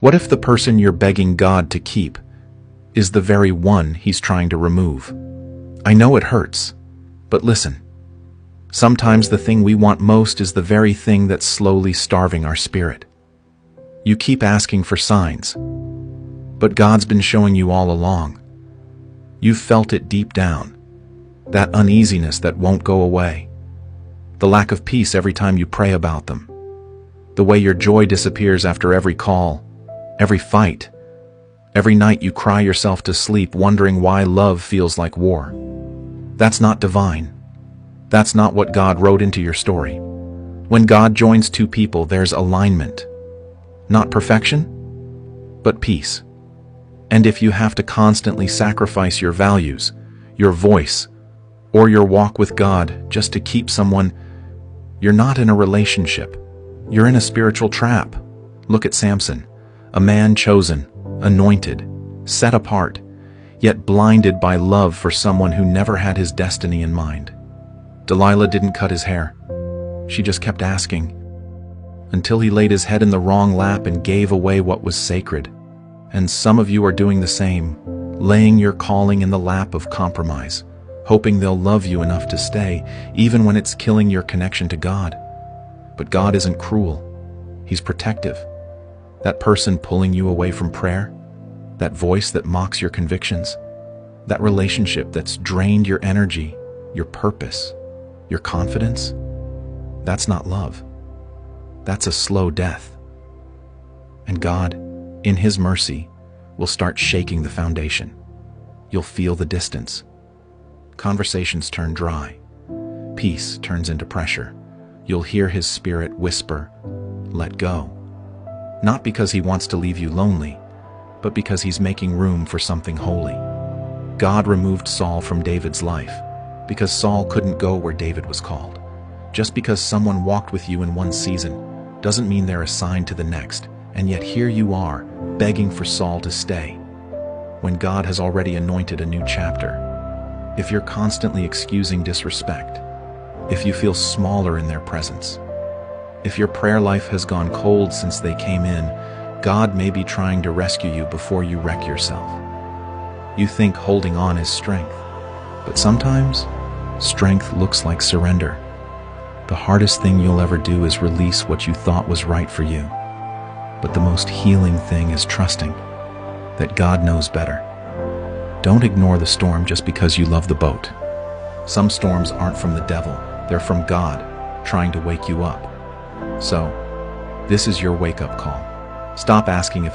What if the person you're begging God to keep is the very one He's trying to remove? I know it hurts, but listen. Sometimes the thing we want most is the very thing that's slowly starving our spirit. You keep asking for signs, but God's been showing you all along. You've felt it deep down, that uneasiness that won't go away, the lack of peace every time you pray about them, the way your joy disappears after every call, every fight, every night you cry yourself to sleep wondering why love feels like war. That's not divine. That's not what God wrote into your story. When God joins two people, there's alignment. Not perfection, but peace. And if you have to constantly sacrifice your values, your voice, or your walk with God just to keep someone, you're not in a relationship. You're in a spiritual trap. Look at Samson, a man chosen, anointed, set apart, yet blinded by love for someone who never had his destiny in mind. Delilah didn't cut his hair. She just kept asking, until he laid his head in the wrong lap and gave away what was sacred. And some of you are doing the same, laying your calling in the lap of compromise, hoping they'll love you enough to stay, even when it's killing your connection to God. But God isn't cruel. He's protective. That person pulling you away from prayer, that voice that mocks your convictions, that relationship that's drained your energy, your purpose, your confidence, that's not love. That's a slow death. And God, in His mercy, will start shaking the foundation. You'll feel the distance. Conversations turn dry. Peace turns into pressure. You'll hear His Spirit whisper, "Let go." Not because He wants to leave you lonely, but because He's making room for something holy. God removed Saul from David's life because Saul couldn't go where David was called. Just because someone walked with you in one season doesn't mean they're assigned to the next, and yet here you are, begging for Saul to stay, when God has already anointed a new chapter. If you're constantly excusing disrespect, if you feel smaller in their presence, if your prayer life has gone cold since they came in, God may be trying to rescue you before you wreck yourself. You think holding on is strength, but sometimes strength looks like surrender. The hardest thing you'll ever do is release what you thought was right for you. But the most healing thing is trusting that God knows better. Don't ignore the storm just because you love the boat. Some storms aren't from the devil, they're from God, trying to wake you up. So, this is your wake-up call. Stop asking if